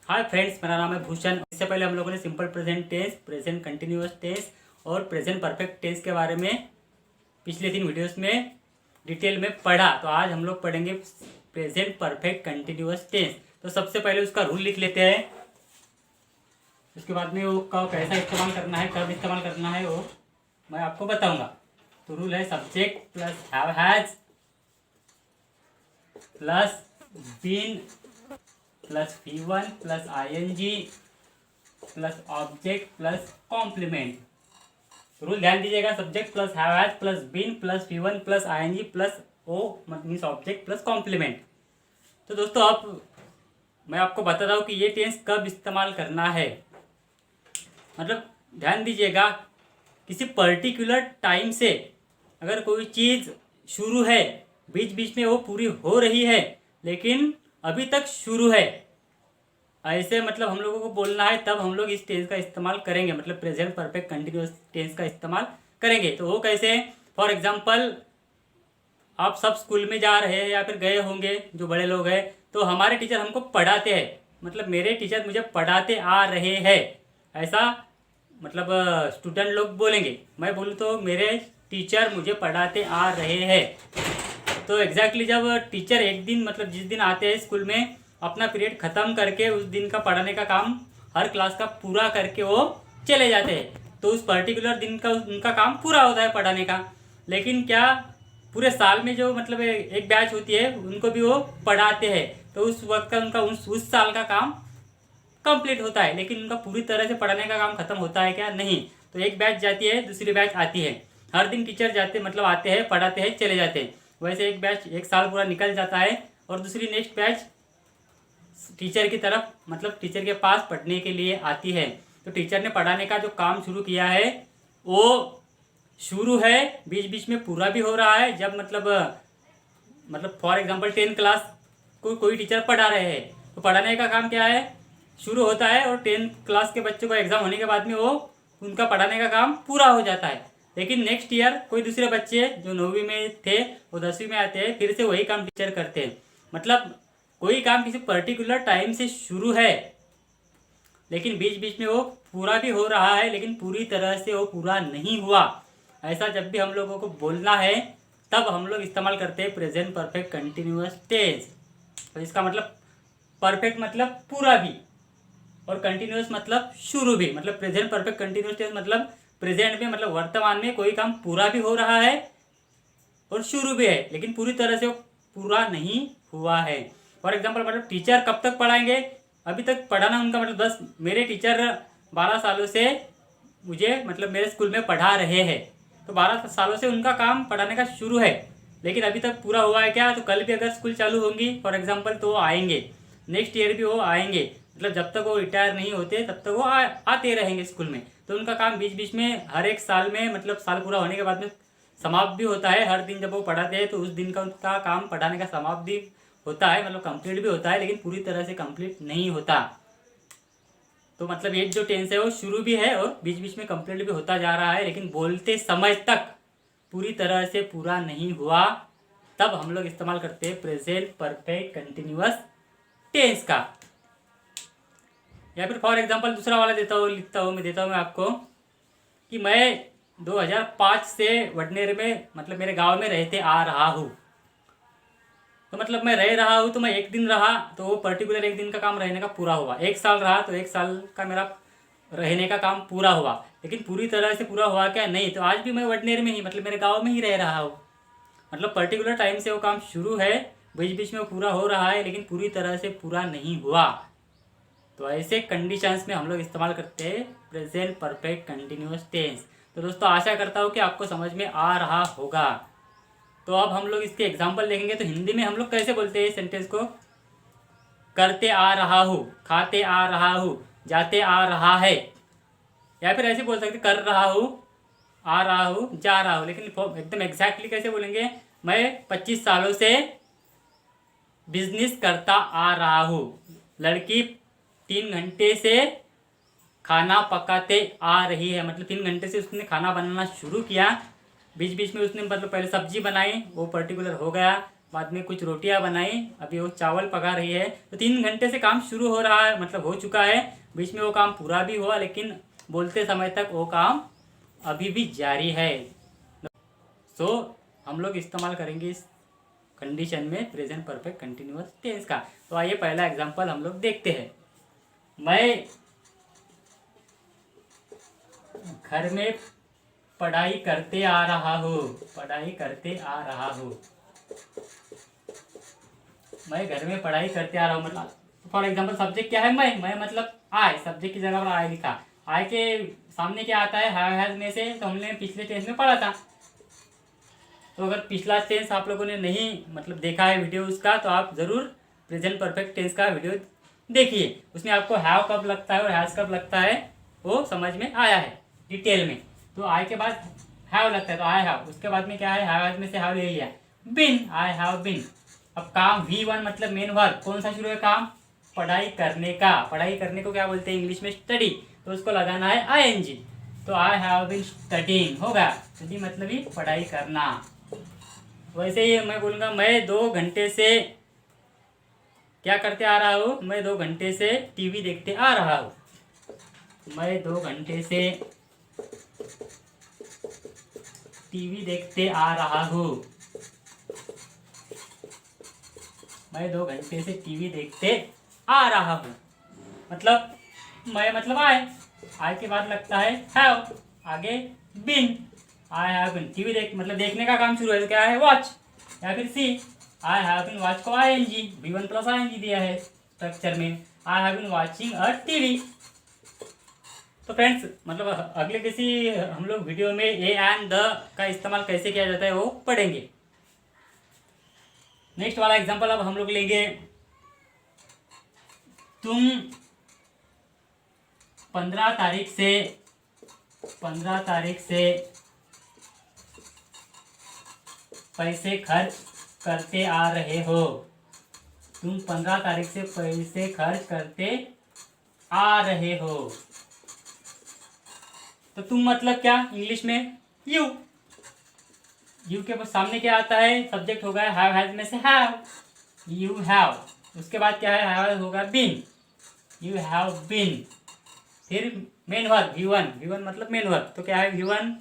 Hi friends, मेरा नाम है भूषण। इससे पहले हम लोगों ने simple present tense, present continuous tense और प्रेजेंट परफेक्ट टेंस के बारे में पिछले 3 वीडियोस में डिटेल में पढ़ा। तो आज हम लोग पढ़ेंगे प्रेजेंट परफेक्ट कंटिन्यूअस टेंस। तो सबसे पहले उसका रूल लिख लेते हैं, उसके बाद में वो कब कैसा इस्तेमाल करना है, कब इस्तेमाल करना है वो मैं आपको बताऊंगा। तो रूल है subject plus have has plus been plus V1 plus ING plus object plus complement. Rule ध्यान दीजिएगा, subject plus have has plus been plus V1 plus ING plus O means object plus complement. तो दोस्तों अब मैं आपको बताता हूँ कि ये टेंस कब इस्तेमाल करना है। मतलब ध्यान दीजिएगा, किसी पर्टिकुलर टाइम से अगर कोई चीज़ शुरू है, बीच बीच में वो पूरी हो रही है लेकिन अभी तक शुरू है, ऐसे मतलब हम लोगों को बोलना है, तब हम लोग इस टेंस का इस्तेमाल करेंगे। मतलब प्रेजेंट परफेक्ट कंटिन्यूअस टेंस का इस्तेमाल करेंगे। तो वो कैसे? फॉर एग्जांपल, आप सब स्कूल में जा रहे हैं या फिर गए होंगे जो बड़े लोग हैं, तो हमारे टीचर हमको पढ़ाते हैं, मतलब मेरे टीचर मुझे पढ़ाते आ रहे हैं, ऐसा मतलब स्टूडेंट लोग बोलेंगे। मैं बोलूँ तो मेरे टीचर मुझे पढ़ाते आ रहे हैं। तो एग्जैक्टली जब टीचर एक दिन मतलब जिस दिन आते हैं स्कूल में, अपना पीरियड ख़त्म करके उस दिन का पढ़ाने का काम हर क्लास का पूरा करके वो चले जाते हैं, तो उस पर्टिकुलर दिन का उनका काम पूरा होता है पढ़ाने का। लेकिन क्या पूरे साल में जो मतलब एक बैच होती है उनको भी वो पढ़ाते हैं, तो उस वक्त का उनका उस साल का काम कंप्लीट होता है, लेकिन उनका पूरी तरह से पढ़ाने का काम खत्म होता है क्या? नहीं। तो एक बैच जाती है, दूसरी बैच आती है, हर दिन टीचर जाते मतलब आते हैं, पढ़ाते हैं, चले जाते हैं। वैसे एक बैच एक साल पूरा निकल जाता है और दूसरी नेक्स्ट बैच टीचर की तरफ मतलब टीचर के पास पढ़ने के लिए आती है। तो टीचर ने पढ़ाने का जो काम शुरू किया है वो शुरू है, बीच बीच में पूरा भी हो रहा है। जब मतलब फॉर एग्जांपल 10 क्लास को कोई टीचर पढ़ा रहे हैं, तो पढ़ाने का काम क्या है? शुरू होता है और 10 क्लास के बच्चों को एग्जाम होने के बाद में वो उनका पढ़ाने का काम पूरा हो जाता है। लेकिन नेक्स्ट ईयर कोई दूसरे बच्चे जो 9वीं में थे वो 10वीं में आते हैं, फिर से वही काम टीचर करते हैं। मतलब कोई काम किसी पर्टिकुलर टाइम से शुरू है लेकिन बीच बीच में वो पूरा भी हो रहा है, लेकिन पूरी तरह से वो पूरा नहीं हुआ। ऐसा जब भी हम लोगों को बोलना है तब हम लोग इस्तेमाल करते हैं प्रेजेंट परफेक्ट कंटिन्यूअस टेंस। तो इसका मतलब परफेक्ट मतलब पूरा भी और कंटिन्यूअस मतलब शुरू भी। मतलब प्रेजेंट परफेक्ट कंटिन्यूअस टेंस मतलब प्रेजेंट में मतलब वर्तमान में कोई काम पूरा भी हो रहा है और शुरू भी है, लेकिन पूरी तरह से वो पूरा नहीं हुआ है। फॉर एग्जाम्पल, मतलब टीचर कब तक पढ़ाएंगे? अभी तक पढ़ाना उनका मतलब 10 मेरे टीचर 12 सालों से मुझे मतलब मेरे स्कूल में पढ़ा रहे हैं, तो 12 सालों से उनका काम पढ़ाने का शुरू है, लेकिन अभी तक पूरा हुआ है क्या? तो कल भी अगर स्कूल चालू होंगी फॉर एग्जाम्पल तो वो आएंगे, नेक्स्ट ईयर भी वो आएंगे। मतलब जब तक वो रिटायर नहीं होते तब तक वो आते रहेंगे स्कूल में। तो उनका काम बीच बीच में हर एक साल में मतलब साल पूरा होने के बाद में समाप्त भी होता है। हर दिन जब वो पढ़ाते हैं तो उस दिन का उनका काम पढ़ाने का समाप्त भी होता है, मतलब कंप्लीट भी होता है, लेकिन पूरी तरह से कंप्लीट नहीं होता। तो मतलब ये जो टेंस है वो शुरू भी है और बीच बीच में कंप्लीट भी होता जा रहा है, लेकिन बोलते समय तक पूरी तरह से पूरा नहीं हुआ, तब हम लोग इस्तेमाल करते हैं प्रेजेंट परफेक्ट कंटिन्यूअस टेंस का। या फिर फॉर एग्जांपल दूसरा वाला देता हूँ मैं आपको कि मैं 2005 से वडनेर में मतलब मेरे गांव में रहते आ रहा हूँ। तो मतलब मैं रह रहा हूँ, तो मैं एक दिन रहा तो वो पर्टिकुलर एक दिन का काम रहने का पूरा हुआ। एक साल रहा तो एक साल का मेरा रहने का काम पूरा हुआ, लेकिन पूरी तरह से पूरा हुआ क्या? नहीं। तो आज भी मैं वडनेर में ही मतलब मेरे गाँव में ही रह रहा हूँ। मतलब पर्टिकुलर टाइम से वो काम शुरू है, बीच बीच में वो पूरा हो रहा है, लेकिन पूरी तरह से पूरा नहीं हुआ। तो ऐसे कंडीशंस में हम लोग इस्तेमाल करते हैं प्रेजेंट परफेक्ट कंटिन्यूअस टेंस। तो दोस्तों आशा करता हूँ कि आपको समझ में आ रहा होगा। तो अब हम लोग इसके एग्जाम्पल देखेंगे। तो हिंदी में हम लोग कैसे बोलते हैं सेंटेंस को? करते आ रहा हूँ, खाते आ रहा हूँ, जाते आ रहा है, या फिर ऐसे बोल सकते कर रहा हूँ, आ रहा हूँ, जा रहा हूँ। लेकिन एकदम एग्जैक्टली कैसे बोलेंगे? मैं 25 सालों से बिजनेस करता आ रहा हूँ। लड़की 3 घंटे से खाना पकाते आ रही है, मतलब 3 घंटे से उसने खाना बनाना शुरू किया। बीच बीच में उसने मतलब पहले सब्जी बनाई, वो पर्टिकुलर हो गया, बाद में कुछ रोटियां बनाई, अभी वो चावल पका रही है। तो 3 घंटे से काम शुरू हो रहा है, मतलब हो चुका है, बीच में वो काम पूरा भी हुआ, लेकिन बोलते समय तक वो काम अभी भी जारी है। सो हम लोग इस्तेमाल करेंगे इस कंडीशन में प्रेजेंट परफेक्ट कंटिन्यूअस टेंस का। तो आइए पहला एग्जांपल हम लोग देखते हैं। मैं घर में पढ़ाई करते आ रहा हूँ, पढ़ाई करते आ रहा हूँ। मैं घर में पढ़ाई करते आ रहा हूँ, मतलब फॉर एग्जाम्पल सब्जेक्ट क्या है, मैं मतलब आई, सब्जेक्ट की जगह पर आई लिखा। आई के सामने क्या आता है, हैव हैज में से, तो हमने पिछले टेंस में पढ़ा था। तो अगर पिछला टेंस आप लोगों ने नहीं मतलब देखा है वीडियो उसका, तो आप ज़रूर प्रेजेंट परफेक्ट टेंस का वीडियो देखिए। उसमें आपको हैव कब लगता है और हैज कब लगता है वो समझ में आया है डिटेल में। तो आई के बाद हैव लगता है, तो आई हैव, उसके बाद में क्या है, हैव हैज में से हैव ले लिया, बिन, आई हैव बिन। अब काम V1 मतलब मेन वर्ब, कौन सा शुरू है काम, पढ़ाई करने का। पढ़ाई करने को क्या बोलते हैं इंग्लिश में, स्टडी, तो उसको लगाना है ING। तो आई हैव बीन स्टडीइंग होगा, स्टडी मतलब ही पढ़ाई करना। वैसे ही मैं बोलूँगा मैं 2 घंटे से क्या करते आ रहा हूँ, मैं 2 घंटे से टीवी देखते आ रहा हूँ। मैं 2 घंटे से टीवी देखते आ रहा हूँ। मैं 2 घंटे से टीवी देखते आ रहा हूँ, मतलब मैं मतलब आए के बाद लगता है हैव, आगे बिन, आई हैव बिन। टीवी देख मतलब देखने का काम शुरू है, तो क्या है, वॉच या फिर सी। आई हैव बिन वॉच को ING, V1 प्लस ING दिया है स्ट्रक्चर में। I have been watching a TV. तो फ्रेंड्स मतलब अगले किसी हम लोग वीडियो में ए एंड द का इस्तेमाल कैसे किया जाता है वो पढ़ेंगे। नेक्स्ट वाला एग्जांपल अब हम लोग लेंगे, तुम 15 तारीख से पैसे खर्च करते आ रहे हो। तुम 15 तारीख से पैसे खर्च करते आ रहे हो। तो तुम मतलब क्या इंग्लिश में, यू। यू के सामने क्या आता है, सब्जेक्ट होगा हैव हैज में से हैव, यू हैव। उसके बाद क्या है, हैव होगा बीन, यू हैव बीन। फिर मेन वर्ब V1 मतलब मेन वर्ब, तो क्या है V1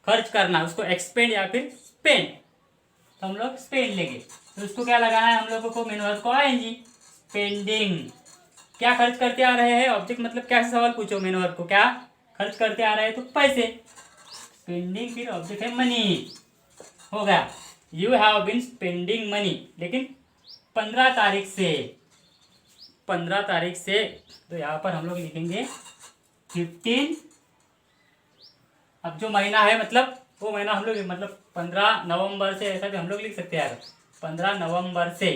खर्च करना, उसको एक्सपेंड या फिर स्पेंड, तो हम लोग स्पेंड लेंगे। तो उसको क्या लगाना है हम लोगों को, मेन वर्ब को ING, स्पेंडिंग। क्या खर्च करते आ रहे हैं, ऑब्जेक्ट मतलब क्या सवाल पूछो, मेन वर्ब को क्या खर्च करते आ रहे हैं, तो पैसे, स्पेंडिंग, फिर ऑब्जेक्ट है मनी होगा। You have been spending money, लेकिन 15 तारीख से, 15 तारीख से, तो यहाँ पर हम लोग लिखेंगे 15। अब जो महीना है मतलब वो महीना हम लोग मतलब 15 नवंबर से, ऐसा भी हम लोग लिख सकते हैं, 15 नवंबर से।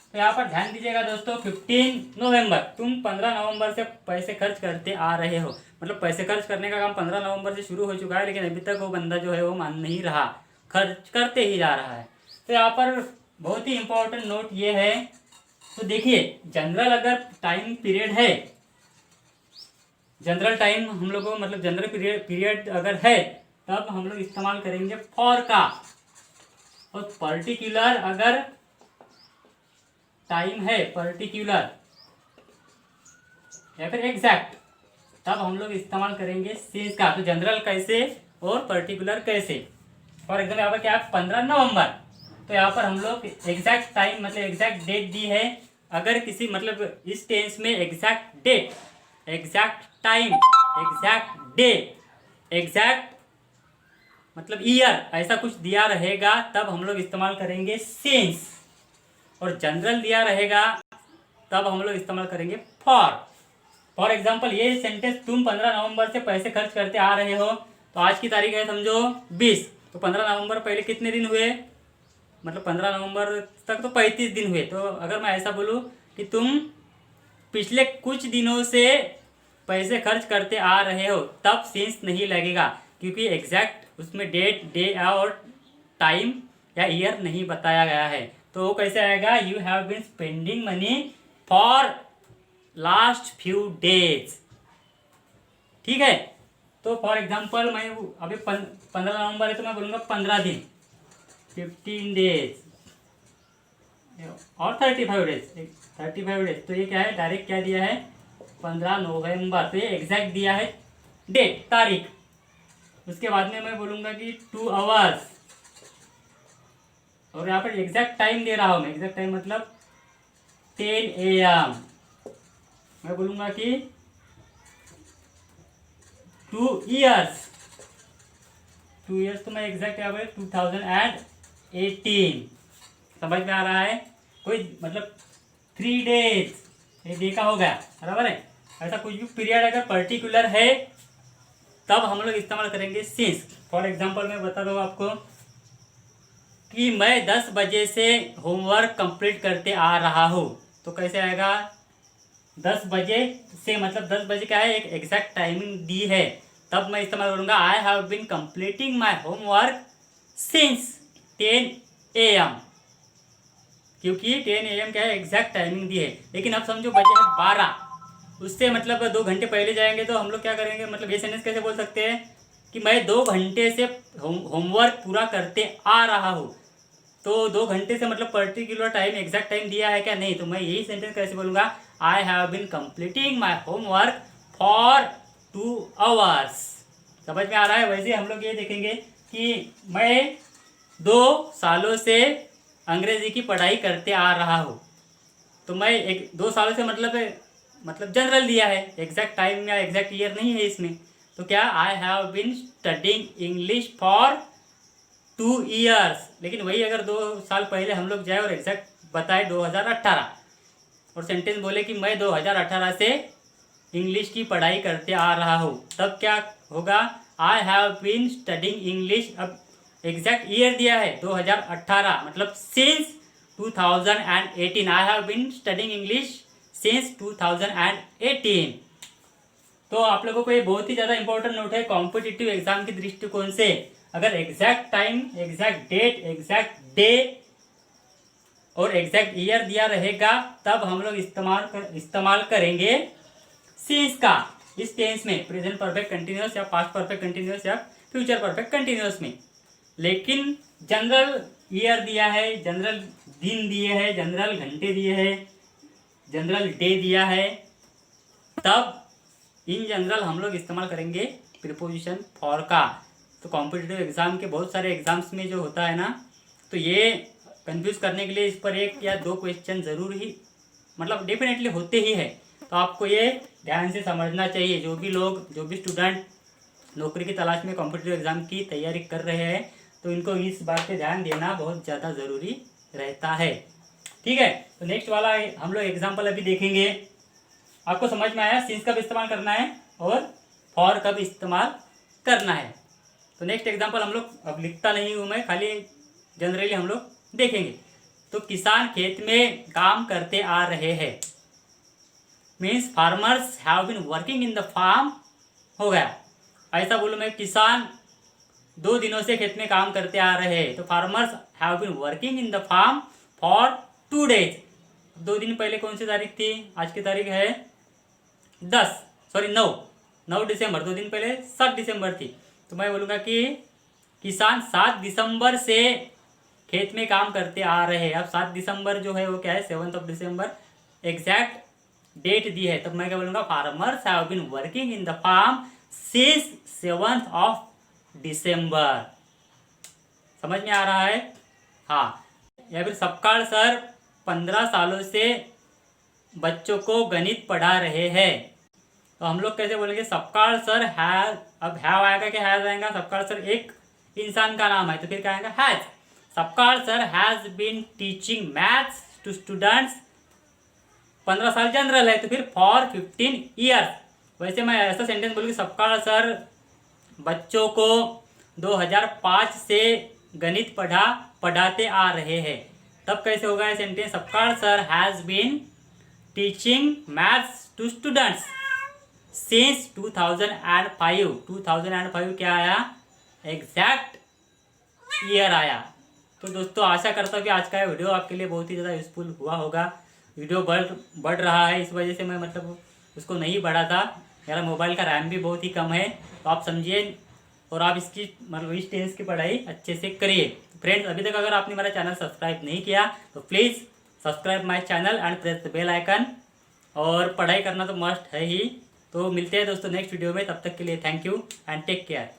तो यहाँ पर ध्यान दीजिएगा दोस्तों, 15 नवंबर, तुम 15 नवंबर से पैसे खर्च करते आ रहे हो, मतलब पैसे खर्च करने का काम 15 नवंबर से शुरू हो चुका है, लेकिन अभी तक वो बंदा जो है वो मान नहीं रहा, खर्च करते ही जा रहा है। तो यहाँ पर बहुत ही इंपॉर्टेंट नोट ये है, तो देखिए जनरल अगर टाइम पीरियड है, जनरल टाइम हम लोग को मतलब जनरल पीरियड अगर है, तब हम लोग इस्तेमाल करेंगे फॉर का। और पर्टिकुलर अगर टाइम है, पर्टिकुलर या फिर एग्जैक्ट, तब हम लोग इस्तेमाल करेंगे सिंस का। तो जनरल कैसे और पर्टिकुलर कैसे, फॉर एग्जाम्पल यहाँ पर क्या है 15 नवंबर, तो यहाँ पर हम लोग एग्जैक्ट टाइम मतलब एग्जैक्ट डेट दी है। अगर किसी मतलब इस टेंस में exact date, exact time, exact day, exact मतलब ईयर ऐसा कुछ दिया रहेगा, तब हम लोग इस्तेमाल करेंगे सिंस। और जनरल दिया रहेगा तब हम लोग इस्तेमाल करेंगे फॉर एग्जाम्पल ये सेंटेंस, तुम 15 नवंबर से पैसे खर्च करते आ रहे हो, तो आज की तारीख है समझो 20, तो 15 नवंबर पहले कितने दिन हुए, मतलब 15 नवंबर तक तो 35 दिन हुए। तो अगर मैं ऐसा बोलूँ कि तुम पिछले कुछ दिनों से पैसे खर्च करते आ रहे हो, तब सिंस नहीं लगेगा, क्योंकि एग्जैक्ट उसमें डेट, डे और टाइम या ईयर नहीं बताया गया है। तो वो कैसे आएगा, you have been spending money for last few days. ठीक है, तो फॉर एग्जांपल मैं अभी 15 नवंबर है तो मैं बोलूँगा 15 दिन, 15 डेज और 35 डेज, 35 डेज। तो ये क्या है, डायरेक्ट क्या दिया है 15 नवंबर, तो ये एग्जैक्ट दिया है डेट, तारीख। उसके बाद में मैं बोलूँगा कि 2 आवर्स, और यहाँ पर एग्जैक्ट टाइम दे रहा हूँ मैं, एग्जैक्ट टाइम मतलब 10 AM। मैं बोलूँगा कि 2 इयर्स, 2 इयर्स तो मैं एग्जैक्ट यहाँ पर 2018। समझ में आ रहा है? कोई मतलब 3 डेज, ये डे का हो गया, बराबर है। ऐसा कुछ भी पीरियड अगर पर्टिकुलर है तब हम लोग इस्तेमाल करेंगे सिंस। फॉर एग्जांपल मैं बता दूँ आपको कि मैं 10 बजे से होमवर्क कंप्लीट करते आ रहा हूँ, तो कैसे आएगा 10 बजे से, मतलब 10 बजे क्या है, एक एग्जैक्ट टाइमिंग दी है, तब मैं इस्तेमाल करूँगा I have been completing my homework since 10 AM, क्योंकि 10 AM क्या है एग्जैक्ट टाइमिंग दी है। लेकिन अब समझो बजे है 12, उससे मतलब 2 घंटे पहले जाएंगे तो हम लोग क्या करेंगे, मतलब ये सेंटेंस कैसे बोल सकते हैं कि मैं 2 घंटे से होमवर्क पूरा करते आ रहा हूँ। तो 2 घंटे से मतलब पर्टिकुलर टाइम, एग्जैक्ट टाइम दिया है क्या, नहीं। तो मैं यही सेंटेंस कैसे बोलूँगा, I have been completing my homework for 2 hours. समझ में आ रहा है? वैसे हम लोग ये देखेंगे कि मैं 2 सालों से अंग्रेजी की पढ़ाई करते आ रहा हूँ, तो मैं 2 सालों से मतलब जनरल दिया है, एग्जैक्ट टाइम या एग्जैक्ट ईयर नहीं है इसमें। तो क्या, I have been studying English for 2 years. लेकिन वही अगर 2 साल पहले हम लोग जाए और एग्जैक्ट बताए 2018, और सेंटेंस बोले कि मैं 2018 से इंग्लिश की पढ़ाई करते आ रहा हूँ, तब क्या होगा, I have been studying English. अब एग्जैक्ट ईयर दिया है 2018, मतलब since 2018, I have been studying English since 2018। तो आप लोगों को ये बहुत ही ज़्यादा इंपॉर्टेंट नोट है कॉम्पिटिटिव एग्जाम के दृष्टिकोण से। अगर exact time, exact date, exact day और एग्जैक्ट ईयर दिया रहेगा तब हम लोग इस्तेमाल करेंगे सिंस का, इस टेंस में, प्रेजेंट परफेक्ट कंटिन्यूअस या पास्ट परफेक्ट कंटिन्यूअस या फ्यूचर परफेक्ट कंटिन्यूअस में। लेकिन जनरल ईयर दिया है, जनरल दिन दिए हैं, जनरल घंटे दिए हैं, जनरल डे दिया है, तब इन जनरल हम लोग इस्तेमाल करेंगे प्रीपोजिशन फॉर का। तो कॉम्पिटिटिव एग्जाम के बहुत सारे एग्जाम्स में जो होता है ना, तो ये कंफ्यूज करने के लिए इस पर 1 या 2 क्वेश्चन जरूर ही, मतलब डेफिनेटली होते ही है। तो आपको ये ध्यान से समझना चाहिए। जो भी लोग, जो भी स्टूडेंट नौकरी की तलाश में कॉम्पिटिटिव एग्जाम की तैयारी कर रहे हैं, तो इनको इस बात पे ध्यान देना बहुत ज़्यादा ज़रूरी रहता है। ठीक है, तो नेक्स्ट वाला हम लोग एग्जाम्पल अभी देखेंगे। आपको समझ में आया सिंस कब इस्तेमाल करना है और फॉर कब इस्तेमाल करना है। तो नेक्स्ट एग्जाम्पल हम लोग, अब लिखता नहीं हूँ मैं, खाली जनरली हम लोग देखेंगे। तो किसान खेत में काम करते आ रहे हैं, means farmers have been working in the farm हो गया। ऐसा बोलूँ मैं, किसान 2 दिनों से खेत में काम करते आ रहे हैं, तो farmers have been working in the farm for 2 days. 2 दिन पहले कौन सी तारीख थी, आज की तारीख है 9 दिसंबर। 2 दिन पहले 7 दिसंबर थी। तो मैं बोलूँगा कि किसान 7 दिसंबर से खेत में काम करते आ रहे हैं। अब 7 दिसंबर जो है वो क्या है, 7 दिसंबर एग्जैक्ट डेट दी है, तब मैं क्या बोलूँगा, farmers have been working in the farm since 7 December. समझ में आ रहा है? हाँ। या फिर सपकाल सर 15 सालों से बच्चों को गणित पढ़ा रहे हैं, तो हम लोग कैसे बोलेंगे, सपकाल सर हैज, अब हैव आएगा कि हैज आएगा, सपकाल सर एक इंसान का नाम है तो फिर क्या आएगा, has. Sapkal sir has been teaching maths to students, 15 साल जनरल है तो फिर फॉर 15 ईयर्स। वैसे मैं ऐसा सेंटेंस बोलूँगी, सपकाल सर बच्चों को 2005 से गणित पढ़ाते आ रहे हैं, तब कैसे होगा ये sentence, Sapkal sir has been teaching maths to students since 2005। 2005 क्या आया, एग्जैक्ट ईयर आया। तो दोस्तों आशा करता हूँ कि आज का ये वीडियो आपके लिए बहुत ही ज़्यादा यूजफुल हुआ होगा। वीडियो बढ़ रहा है, इस वजह से मैं मतलब उसको नहीं बढ़ा था, मेरा मोबाइल का रैम भी बहुत ही कम है, तो आप समझिए और आप इसकी मतलब इस टेंस की पढ़ाई अच्छे से करिए। फ्रेंड्स, अभी तक अगर आपने मेरा चैनल सब्सक्राइब नहीं किया तो please subscribe my channel and press the bell icon. और पढ़ाई करना तो मस्ट है ही। तो मिलते हैं दोस्तों नेक्स्ट वीडियो में, तब तक के लिए thank you and take care.